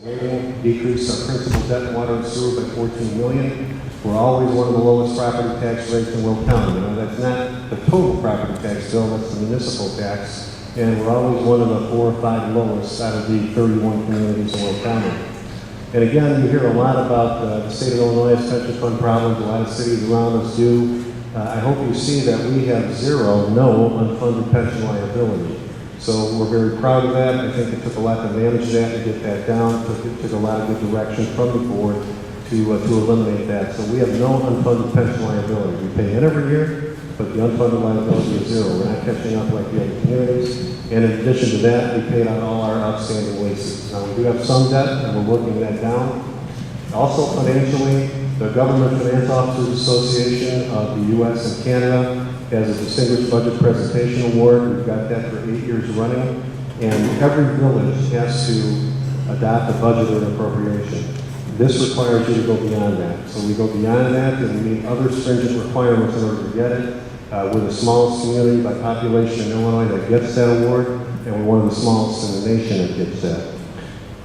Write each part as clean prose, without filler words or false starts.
rating, decrease our principal debt in water and sewer by $14 million. We're always one of the lowest property tax rates in Will County. That's not the total property tax bill, that's the municipal tax. And we're always one of the 4 or 5 lowest out of the 31 communities in Will County. And again, you hear a lot about the state of Illinois' pension fund problems. A lot of cities around us do. I hope you see that we have no unfunded pension liability. So we're very proud of that. I think it took a lot to manage that and get that down. It took a lot of good direction from the board to eliminate that. So we have no unfunded pension liability. We pay in every year, but the unfunded liability is 0. We're not catching up like the other communities. And in addition to that, we paid on all our outstanding leases. Now we do have some debt, and we're working that down. Also financially, the Government Finance Officers Association of the U.S. and Canada has a Distinguished Budget Presentation Award. We've got that for 8 years running. And every village has to adopt a budget or an appropriation. This requires you to go beyond that. So we go beyond that and we meet other stringent requirements in order to get it. We're the smallest community by population in Illinois that gets that award, and we're one of the smallest in the nation that gets that.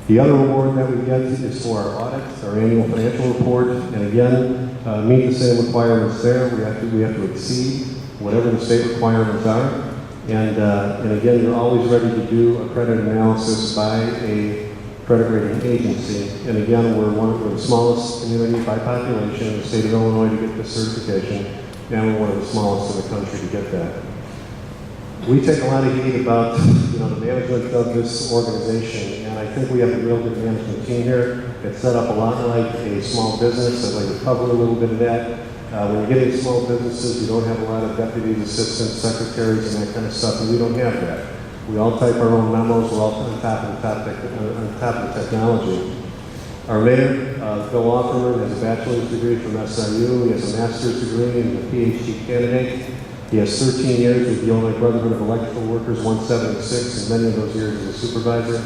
The other award that we get is for our audits, our annual financial report, and again, meet the same requirements there. We have to exceed whatever the state requirements are. And again, you're always ready to do a credit analysis by a credit rating agency. And again, we're the smallest community by population in the state of Illinois to get this certification, and we're one of the smallest in the country to get that. We take a lot of heat about the management of this organization, and I think we have a real good management team here. It's set up a lot like a small business. I'd like to cover a little bit of that. When you get into small businesses, you don't have a lot of deputies, assistants, secretaries, and that kind of stuff, and we don't have that. We all type our own memos. We're all on top of the technology. Our mayor, Bill Offerman, has a bachelor's degree from SIU. He has a master's degree and a PhD candidate. He has 13 years with the Illinois Brotherhood of Electrical Workers, 176, and many of those years as a supervisor.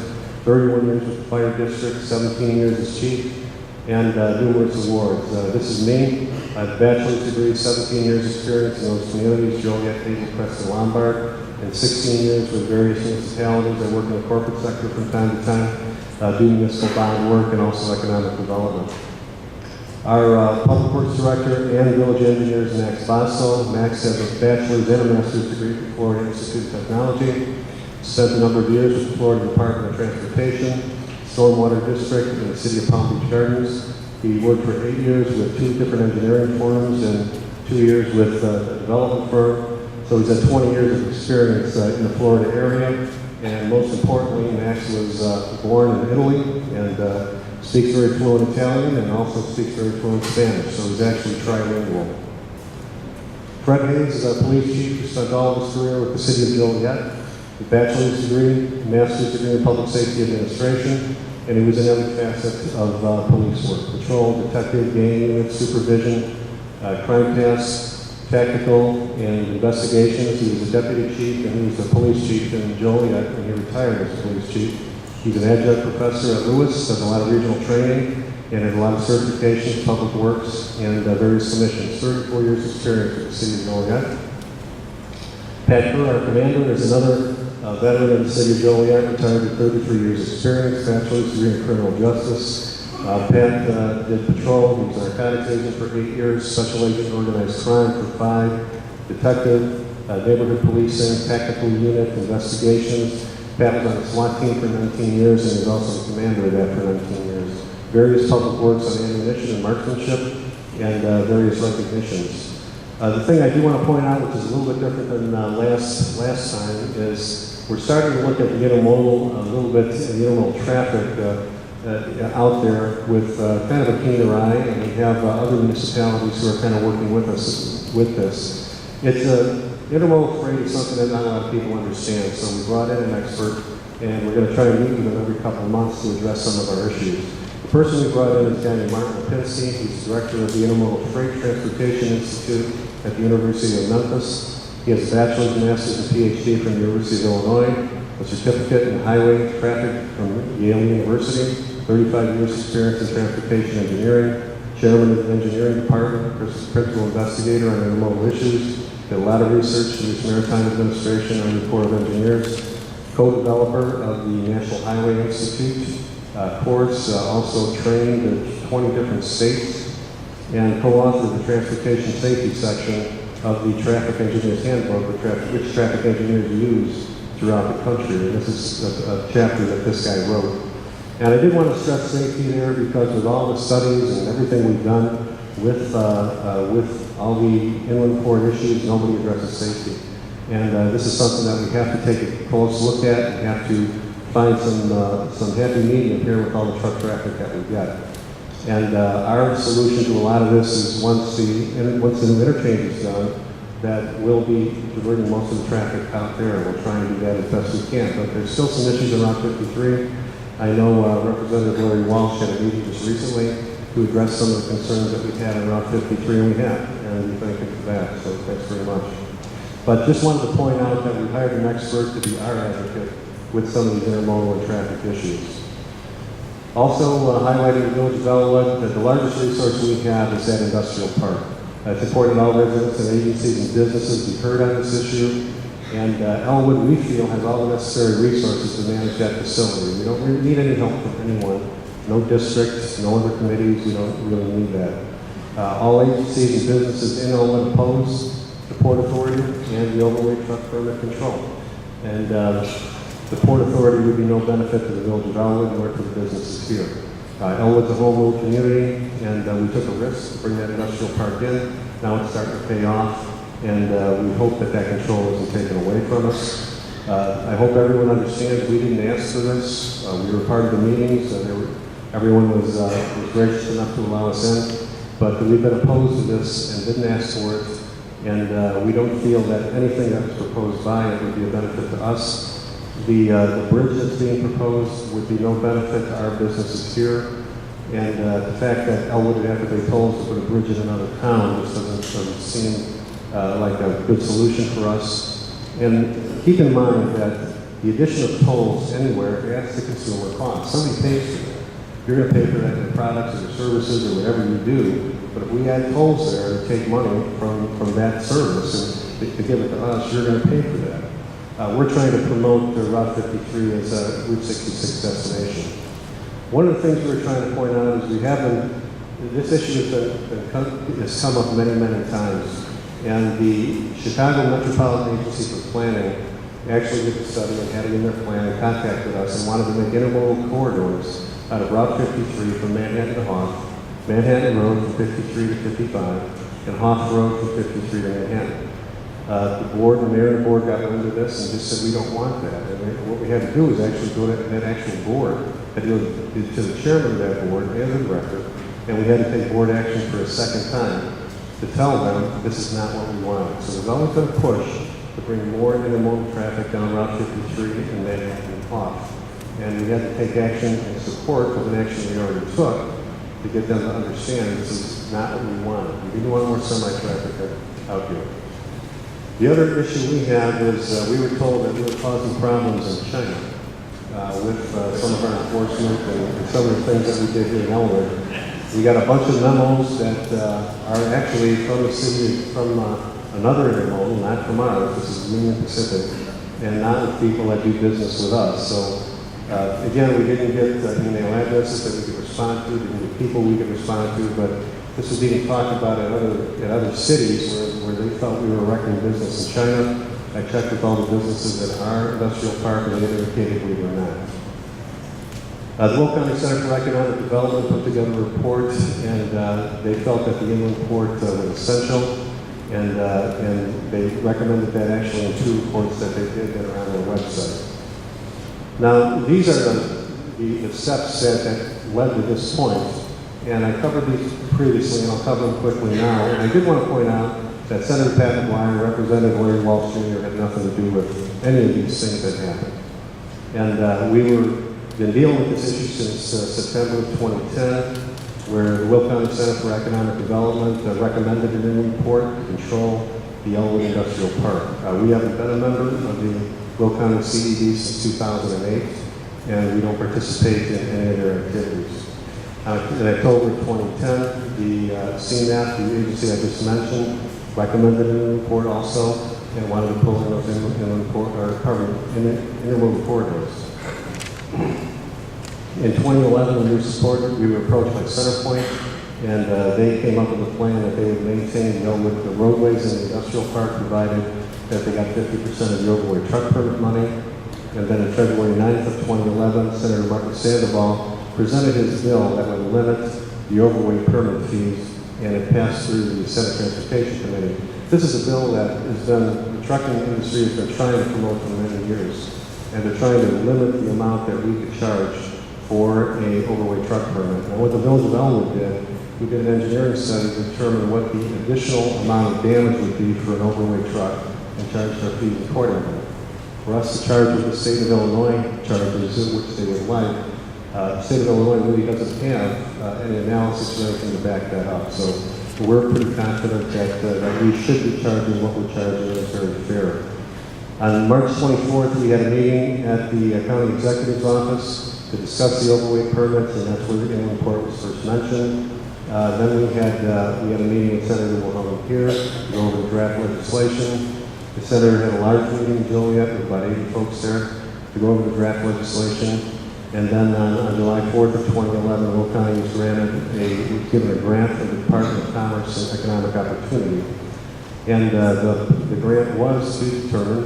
31 years with the fire district, 17 years as chief, and numerous awards. This is me. I have a bachelor's degree, 17 years experience in those communities, Joliet, Hazel, Preston, Lombard, and 16 years with various municipalities. I work in the corporate sector from time to time, do municipal bond work and also economic development. Our Public Works Director and Village Engineer is Max Basso. Max has a bachelor's and a master's degree from Florida Institute of Technology. Spent a number of years with the Florida Department of Transportation, Stormwater District in the City of Palm Beach Gardens. He worked for 8 years with 2 different engineering firms and 2 years with a development firm. So he's had 20 years of experience in the Florida area. And most importantly, Max was born in Italy and speaks very fluent Italian and also speaks very fluent Spanish. So he's actually trilingual. Fred Hayes is our police chief who spent all of his career with the city of Joliet. A bachelor's degree, master's degree in public safety administration, and he was in every facet of police work: patrol, detective, gang unit, supervision, crime tasks, tactical, and investigations. He was a deputy chief, and he was the police chief in Joliet when he retired as a police chief. He's an adjunct professor at Lewis, does a lot of regional training, and has a lot of certifications, public works, and various commissions. 34 years experience with the city of Joliet. Pat Kerr, our commander, is another veteran of the city of Joliet, retired with 33 years experience, bachelor's degree in criminal justice. Pat did patrol. He was a narcotics agent for 8 years, special agent in organized crime for 5, detective, neighborhood policing, tactical unit, investigations. Pat was on the SWAT team for 19 years and he was also the commander of that for 19 years. Various public works on ammunition and marksmanship and various recognitions. The thing I do want to point out, which is a little bit different than last time, is we're starting to look at the intermodal a little bit, the intermodal traffic out there with kind of a keener eye, and we have other municipalities who are kind of working with us with this. Intermodal freight is something that not a lot of people understand, so we brought in an expert, and we're going to try to meet with him every couple of months to address some of our issues. The person we brought in is Daniel Martin Lipinski. He's director of the Intermodal Freight Transportation Institute at the University of Memphis. He has a bachelor's, master's, and PhD from the University of Illinois, a certificate in highway traffic from Yale University, 35 years experience in transportation engineering, chairman of the engineering department, principal investigator on intermodal issues, did a lot of research through the Maritime Administration and the Corps of Engineers, co-developer of the National Highway Institute, course, also trained in 20 different states, and co-authored the transportation safety section of the Traffic Engineers Handbook, which traffic engineers use throughout the country. And this is a chapter that this guy wrote. And I did want to stress safety there because with all the studies and everything we've done with all the inland port issues, nobody addresses safety. And this is something that we have to take a close look at. We have to find some happy medium here with all the truck traffic that we've got. And our solution to a lot of this is once the new interchange is done, that we'll be diverting most of the traffic out there, and we'll try and do that as best we can. But there's still some issues around 53. I know Representative Larry Walsh had a meeting just recently to address some of the concerns that we had around 53, and we have, and we thank him for that, so thanks very much. But just wanted to point out that we hired an expert to be our advocate with some of these intermodal and traffic issues. Also highlighting the Village of Elwood, that the largest resource we have is that industrial park. It's important that all residents and agencies and businesses be heard on this issue. And Elwood, we feel, has all the necessary resources to manage that facility. We don't really need any help from anyone. No districts, no other committees. We don't really need that. All agencies and businesses in Elwood oppose the Port Authority and the overweight truck permit control. And the Port Authority would be no benefit to the Village of Elwood nor to the businesses here. Elwood's a home rule community, and we took a risk to bring that industrial park in. Now it's starting to pay off, and we hope that that control isn't taken away from us. I hope everyone understands we didn't ask for this. We were part of the meetings, and everyone was gracious enough to allow us in, but we've been opposed to this and didn't ask for it, and we don't feel that anything that was proposed by it would be a benefit to us. The bridge that's being proposed would be no benefit to our businesses here, and the fact that Elwood would have to pay tolls to put a bridge in another town just doesn't seem like a good solution for us. And keep in mind that the addition of tolls anywhere adds to consumer costs. Somebody pays for that. You're going to pay for that in your products or your services or whatever you do, but if we add tolls there to take money from that service and to give it to us, you're going to pay for that. We're trying to promote Route 53 as a Route 66 destination. One of the things we're trying to point out is this issue has come up many, many times. And the Chicago Metropolitan Agency for Planning actually did a study and had it in their plan and contacted us and wanted to make intermodal corridors out of Route 53 from Manhattan to Hawth, Manhattan Road from 53 to 55, and Hawth Road from 53 to Manhattan. The board, the mayor and the board got into this and just said we don't want that. And what we had to do is actually go to that actual board, had to go to the chairman of that board and the director, and we had to take board action for a second time to tell them this is not what we wanted. So there's always been a push to bring more intermodal traffic down Route 53 and Manhattan and Hawth. And we had to take action and support of an action we already took to get them to understand this is not what we wanted. We didn't want more semi-traffic out here. The other issue we have is we were told that we were causing problems in China with some of our enforcement and some of the things that we did here in Elwood. We got a bunch of memos that are actually from the city, from another intermodal, not from ours. This is Union Pacific, and not with people that do business with us. So again, we didn't get email addresses that we could respond to, didn't get people we could respond to, but this was being talked about at other cities where they thought we were wrecking business in China. I checked with all the businesses at our industrial park, and they indicated we were not. The Will County Center for Economic Development put together a report, and they felt that the inland port was essential, and they recommended that actually in 2 reports that they did that are on their website. Now, these are the steps that led to this point, and I covered these previously, and I'll cover them quickly now. And I did want to point out that Senator Pat McGuire and Representative Larry Walsh Jr. had nothing to do with any of these things that happened. And we were been dealing with this issue since September of 2010, where the Will County Center for Economic Development recommended an inland port to control the Elwood Industrial Park. We haven't been a member of the Will County CED since 2008, and we don't participate in any of their activities. In October of 2010, the CNAP, the agency I just mentioned, recommended an inland port also, and wanted to pull in those intermodal corridors. In 2011, when we were supported, we were approached by Centerpoint, and they came up with a plan that they would maintain the roadways in the industrial park, provided that they got 50% of the overweight truck permit money. And then on February 9th of 2011, Senator Martin Sandoval presented his bill that would limit the overweight permit fees, and it passed through the Senate Transportation Committee. This is a bill that the trucking industry has been trying to promote for many years, and they're trying to limit the amount that we could charge for a overweight truck permit. Now, what the Village of Elwood did, we did an engineering study to determine what the additional amount of damage would be for an overweight truck and charged our fees accordingly. For us to charge what the state of Illinois charges, which they would like, the state of Illinois really doesn't have any analysis or anything to back that up. So we're pretty confident that we should be charging what we're charging, and it's very fair. On March 24th, we had a meeting at the county executive's office to discuss the overweight permits, and that's where the inland port was first mentioned. Then we had a meeting with Senator Wilhelm here to go over the draft legislation. The senator had a large meeting in Joliet with about 80 folks there to go over the draft legislation. And then on July 4th of 2011, Will County was given a grant from the Department of Commerce and Economic Opportunity. And the grant was to determine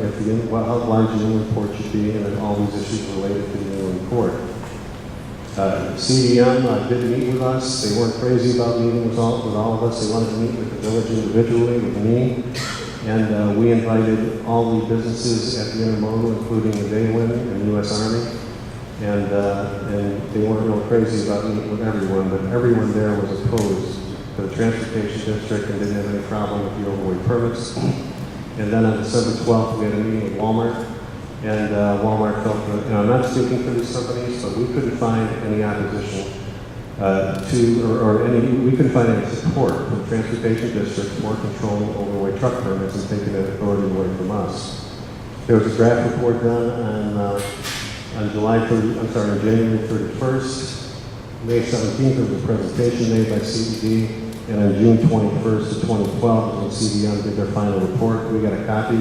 how large the inland port should be, and then all these issues related to the inland port. CDM did meet with us. They weren't crazy about meeting with all of us. They wanted to meet with the village individually, with me. And we invited all the businesses at the intermodal, including the Daylin and U.S. Army. And they weren't real crazy about meeting with everyone, but everyone there was opposed to the transportation district and didn't have any problem with the overweight permits. And then on December 12th, we had a meeting with Walmart. And Walmart felt that, I'm not speaking for these companies, but we couldn't find any opposition we couldn't find any support from the transportation district for controlling overweight truck permits and taking that authority away from us. There was a draft report done on January 31st. May 17th there was a presentation made by CED, and on June 21st of 2012 when CDM did their final report. We got a copy.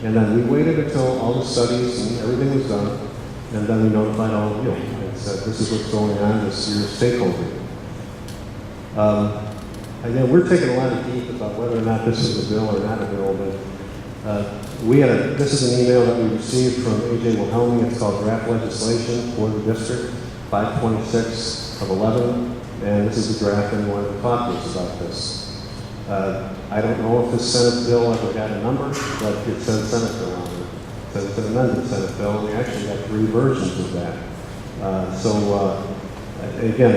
And then we waited until all the studies and everything was done, and then we notified all of you and said, this is what's going on, this is your stakeholder. Again, we're taking a lot of heat about whether or not this is a bill or not a bill, but this is an email that we received from A.J. Wilhelmi. It's called Draft Legislation for the District, 526 of 11, and this is the draft and wanted to talk to us about this. I don't know if this Senate bill ever got a number, but it says Senate bill on it. It says it's an amended Senate bill, and we actually got 3 versions of that. Again,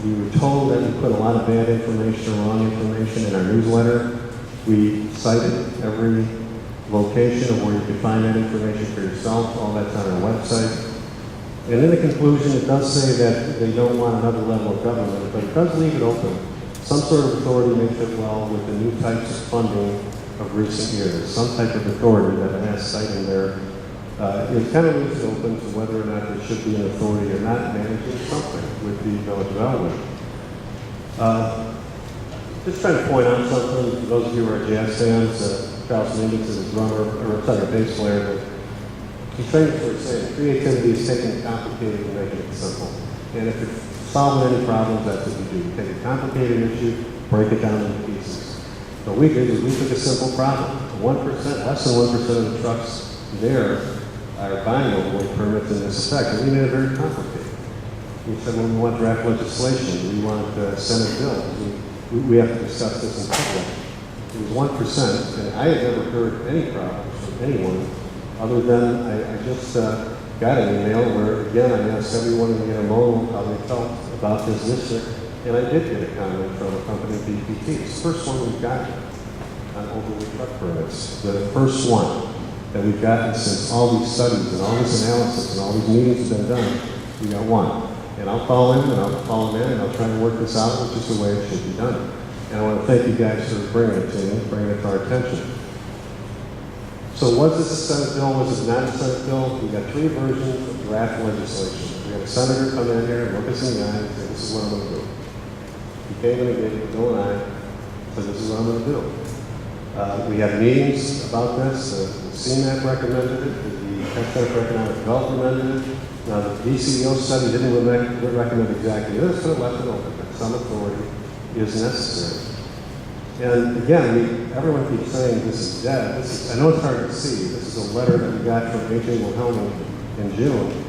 we were told that we put a lot of bad information or wrong information in our newsletter. We cited every location of where you could find that information for yourself. All that's on our website. And in the conclusion, it does say that they don't want another level of government, but it does leave it open. Some sort of authority may fit well with the new types of funding of recent years. Some type of authority that it has cited there. It kind of leaves it open to whether or not there should be an authority or not managing something with the Village of Elwood. Just trying to point out something for those of you who are jazz fans. Charles Mingus is a drummer, or a bass player, but he's trying to say creativity is taking complicated and making it simple. And if it's solving any problems, that's what we do. We take a complicated issue, break it down into pieces. So what we did is we took a simple problem. 1%, less than 1% of the trucks there are buying overweight permits in this effect, and we made it very complicated. We said, when we want draft legislation, we want Senate bills, we have to discuss this in public. It was 1%, and I had never heard any problems from anyone, other than I just got an email where, again, I asked everyone in the intermodal how they felt about this district, and I did get a comment from a company, BPT. It's the first one we've gotten on overweight truck permits. The first one that we've gotten since all these studies and all this analysis and all these meetings have been done, we got one. And I'll call him and I'll call him in and I'll try to work this out, which is the way it should be done. And I want to thank you guys for bringing it to me, bringing it to our attention. So was this a Senate bill? Was it not a Senate bill? We got 3 versions of draft legislation. We had a senator come in here and look us in the eye and say, this is what I'm going to do. He came in and gave Bill and I, said, this is what I'm going to do. We had meetings about this. The CMAC recommended it. The Township Economic Development recommended it. Now, the DCEO study didn't recommend exactly this, but it left it open, that some authority is necessary. And again, everyone keeps saying this is dead. I know it's hard to see. This is a letter that we got from A.J. Wilhelmi in June.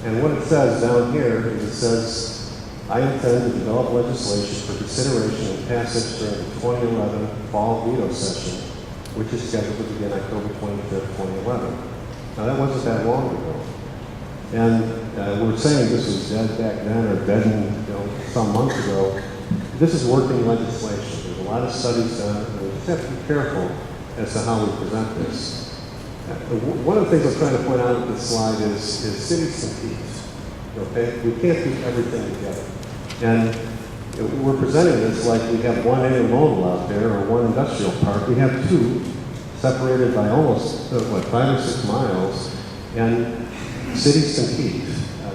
And what it says down here is it says, I intend to develop legislation for consideration and passage during the 2011 fall veto session, which is scheduled to begin October 25th, 2011. Now, that wasn't that long ago. And we're saying this was dead back then or dead some months ago. This is working legislation. There's a lot of studies done, and we just have to be careful as to how we present this. One of the things I'm trying to point out with this slide is cities compete. Okay? We can't do everything together. And we're presenting this like we have one intermodal out there or one industrial park. We have two separated by almost, 5 or 6 miles, and cities compete.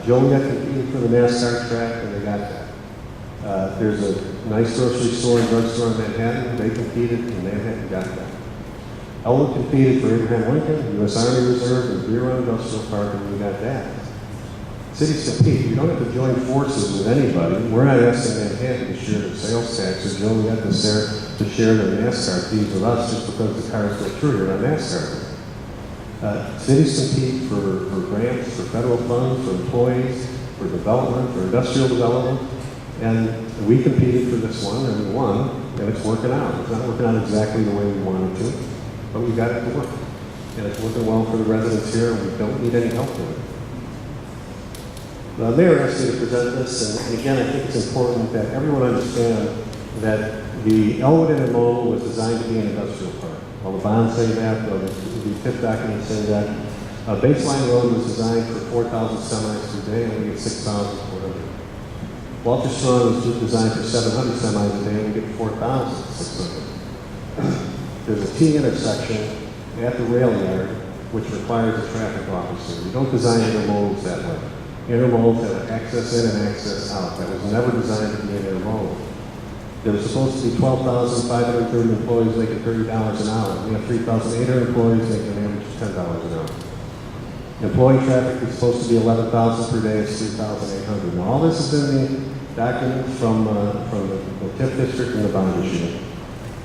Joliet competed for the NASCAR track, and they got that. There's a nice grocery store and drugstore in Manhattan. They competed, and they got that. Elwood competed for Abraham Lincoln, U.S. Army Reserve, and Deer Run Industrial Park, and we got that. Cities compete. You don't have to join forces with anybody. We're not asking Manhattan to share their sales tax or Joliet to share their NASCAR fees with us just because the cars go through here on NASCAR. Cities compete for grants, for federal funds, for employees, for development, for industrial development, and we competed for this one, and we won, and it's working out. It's not working out exactly the way we wanted to, but we got it to work. And it's working well for the residents here, and we don't need any help with it. The mayor asked me to present this, and again, I think it's important that everyone understand that the Elwood Intermodal was designed to be an industrial park. All the bonds say that, the TIF documents say that. Baseline Road was designed for 4,000 semis per day, and we get 6,400. Walter Strong was designed for 700 semis a day, and we get 4,600. There's a T intersection at the rail yard, which requires a traffic officer. We don't design intermodals that way. Intermodals have access in and access out. That was never designed to be an intermodal. There was supposed to be 12,530 employees making $30 an hour. We have 3,800 employees making an average of $10 an hour. Employee traffic is supposed to be 11,000 per day. It's 3,800. Now, all this is in the documents from the TIF district and the bond issue.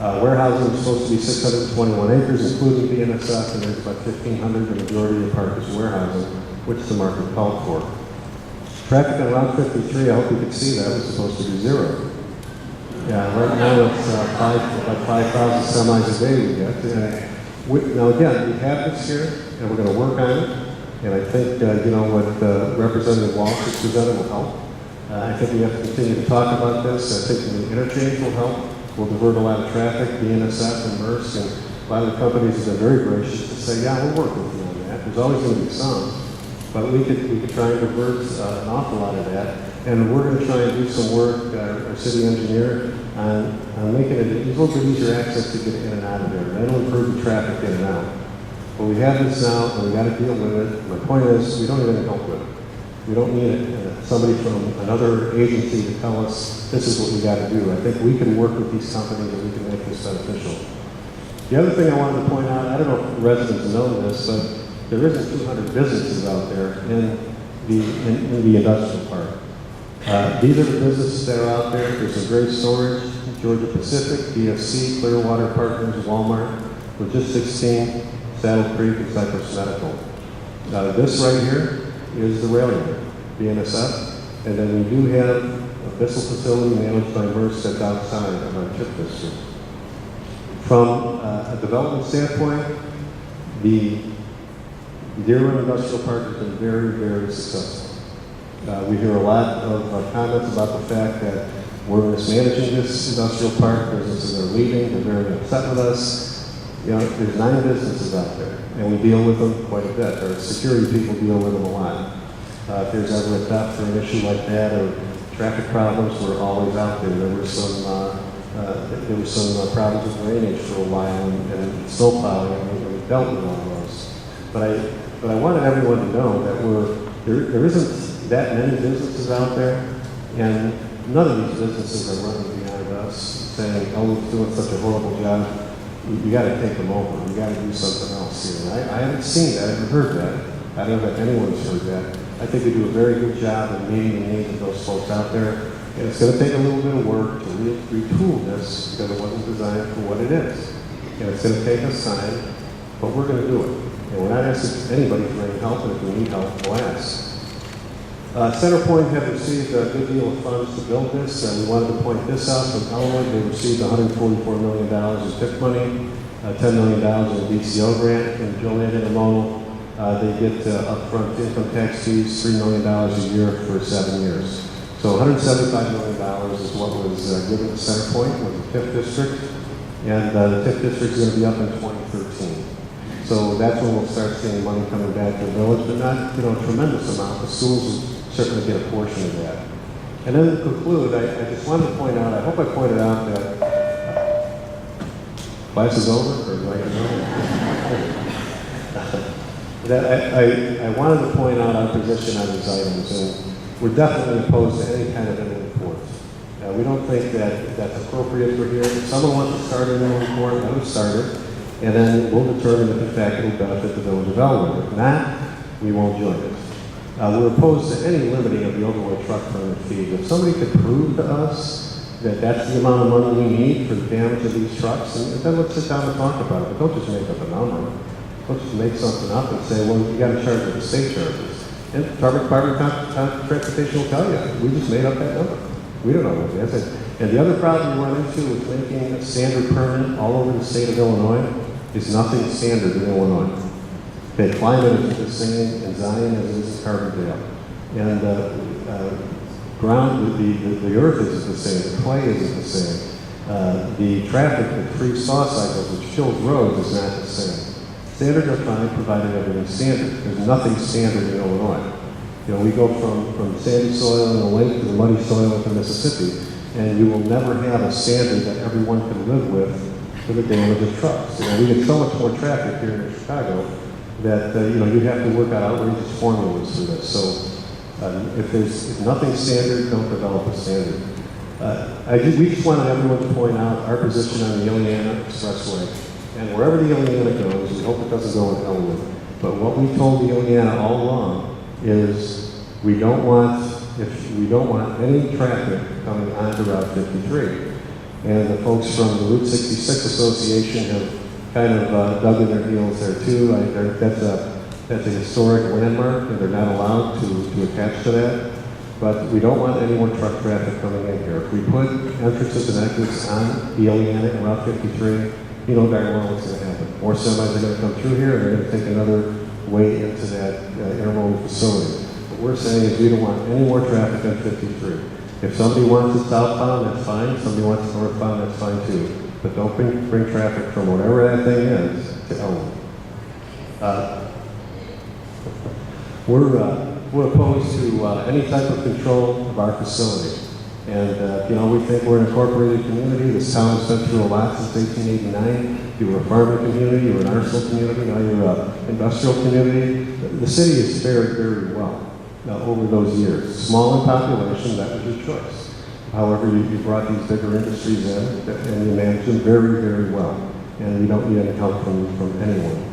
Warehousing is supposed to be 621 acres, including BNSF, and there's about 1,500. The majority of the park is warehousing, which the market called for. Traffic on Route 53, I hope you can see that, was supposed to be 0. Yeah, right now it's like 5,000 semis a day we get. Now again, we have this here, and we're going to work on it. And I think, what Representative Walsh has presented will help. I think we have to continue to talk about this. I think the interchange will help. We'll divert a lot of traffic. BNSF and MERS and a lot of the companies have been very gracious to say, yeah, we'll work with you on that. There's always going to be some. But we could try and divert an awful lot of that. And we're going to try and do some work, our city engineer, on making it a little bit easier access to get in and out of there. That'll improve the traffic in and out. But we have this now, and we got to deal with it. My point is, we don't need any help with it. We don't need somebody from another agency to tell us this is what we got to do. I think we can work with these companies and we can make this beneficial. The other thing I wanted to point out, I don't know if residents know this, but there isn't 200 businesses out there in the industrial park. These are the businesses that are out there. There's a Great Storage, Georgia Pacific, DFC, Clearwater Partners, Walmart, Logistics Team, Saddle Creek, and Cypress Medical. This right here is the rail yard, BNSF, and then we do have a Bissell facility managed by MERS that's outside of our TIF district. From a development standpoint, the Deer Run Industrial Park has been very, very successful. We hear a lot of comments about the fact that we're mismanaging this industrial park. Businesses are leaving. They're very upset with us. There's 9 businesses out there, and we deal with them quite a bit. Our security people deal with them a lot. If there's ever a theft or an issue like that or traffic problems, we're always out there. There were some problems with drainage for a while and snow plowing, and we dealt with all those. But I wanted everyone to know that there isn't that many businesses out there, and none of these businesses are running behind us saying, oh, we're doing such a horrible job. You got to take them over. You got to do something else here. I haven't seen that. I haven't heard that. I don't know if anyone's heard that. I think we do a very good job of meeting the needs of those folks out there. And it's going to take a little bit of work to retool this because it wasn't designed for what it is. And it's going to take us time, but we're going to do it. And we're not asking anybody for any help, and if we need help, we'll ask. Centerpoint have received a good deal of funds to build this, and we wanted to point this out. From Elwood, they received $144 million in TIP money, $10 million in DCO grant from Joliet Intermodal. They get upfront income tax fees, $3 million a year for 7 years. So $175 million is what was given to Centerpoint with the TIP district, and the TIP district is going to be up in 2013. So that's when we'll start seeing money coming back to the village, but not a tremendous amount. The schools will certainly get a portion of that. And then to conclude, I just wanted to point out, I hope I pointed out that class is over, or do I get that I wanted to point out our position on these items, and we're definitely opposed to any kind of annual report. We don't think that that's appropriate for here. If someone wants to start an annual report, let them start it, and then we'll determine if in fact it will benefit the village of Elwood. If not, we won't join it. We're opposed to any limiting of the overall truck permit fees. If somebody could prove to us that that's the amount of money we need for the damage of these trucks, and then let's sit down and talk about it. But don't just make up a number. Don't just make something up and say, well, you got to charge what the state charges. And Department of Transportation will tell you, we just made up that number. We don't know what it is. And the other problem we run into with making a standard permit all over the state of Illinois is nothing standard in Illinois. The climate is the same in Zion as it is in Carbondale. And the earth isn't the same, the clay isn't the same. The traffic that frees saw cycles, which kills roads, is not the same. Standards are fine, provided everything's standard. There's nothing standard in Illinois. We go from sandy soil in the lake to the muddy soil of the Mississippi, and you will never have a standard that everyone can live with for the damage of trucks. We get so much more traffic here in Chicago that you'd have to work out outrageous formulas for this. So if nothing's standard, don't develop a standard. We just wanted everyone to point out our position on the Illiana Expressway. And wherever the Illiana goes, we hope it doesn't go in Elwood. But what we told the Illiana all along is we don't want any traffic coming onto Route 53. And the folks from the Route 66 Association have kind of dug in their heels there too. That's a historic landmark, and they're not allowed to attach to that. But we don't want any more truck traffic coming in here. If we put entrances and exits on the Illiana and Route 53, you know darn well what's going to happen. More semis are going to come through here, and they're going to take another way into that intermodal facility. What we're saying is we don't want any more traffic on 53. If somebody wants it southbound, that's fine. If somebody wants it northbound, that's fine too. But don't bring traffic from whatever that thing is to Elwood. We're opposed to any type of control of our facility. And, we think we're an incorporated community. This town has been through a lot since 1889. You were a farming community, you were an artisanal community, now you're an industrial community. The city has fared very well over those years. Small in population, that was your choice. However, you brought these bigger industries in, and you managed them very, very well. And we don't need any help from anyone.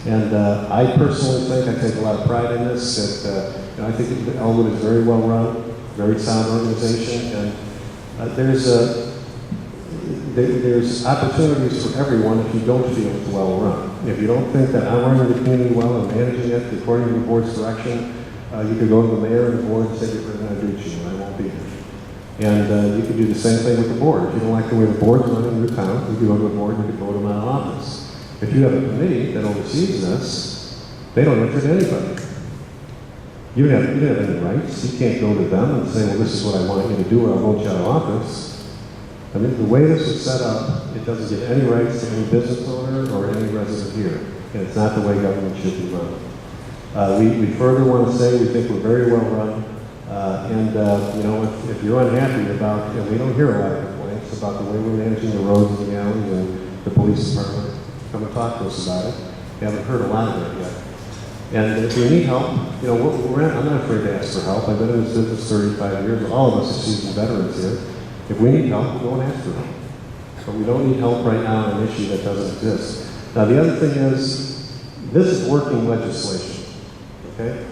And I personally think, I take a lot of pride in this, that I think Elwood is very well run, very sound organization, and there's opportunities for everyone if you don't feel it's well run. If you don't think that I'm running the community well and managing it according to the board's direction, you could go to the mayor and the board and say, we're going to do and I won't be here. And you could do the same thing with the board. If you don't like the way the board's running your town, you could go to the board and you could vote them out of office. If you have a committee that oversees this, they don't answer to anybody. You don't have any rights. You can't go to them and say, well, this is what I want you to do or I'll vote you out of office. I mean, the way this is set up, it doesn't give any rights to any business owner or any resident here. And it's not the way government should be run. We further want to say we think we're very well run. If you're unhappy about, and we don't hear a lot of complaints about the way we're managing the roads and the alleys and the police department, come and talk to us about it. We haven't heard a lot of it yet. And if we need help, I'm not afraid to ask for help. I've been in this business 35 years. All of us are seasoned veterans here. If we need help, we'll go and ask for help. But we don't need help right now on an issue that doesn't exist. Now, the other thing is, this is working legislation, okay?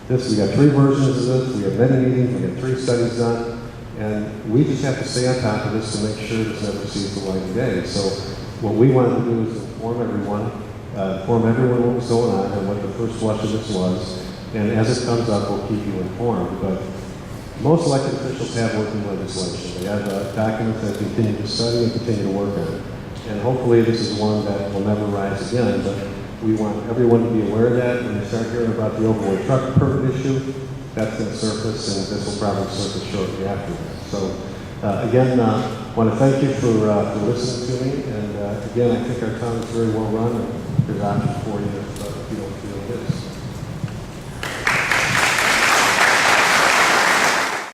we got 3 versions of this, we have many meetings, we got 3 studies done, and we just have to stay on top of this to make sure this never sees the light of day. So what we wanted to do is inform everyone what was going on and what the first flush of this was, and as it comes up, we'll keep you informed. But most elected officials have working legislation. They have documents that continue to study and continue to work on. And hopefully this is one that will never rise again, but we want everyone to be aware of that. When they start hearing about the overweight truck permit issue, that's going to surface, and this will probably surface shortly after that. So again, I want to thank you for listening to me, and again, I think our town is very well run, and there's options for you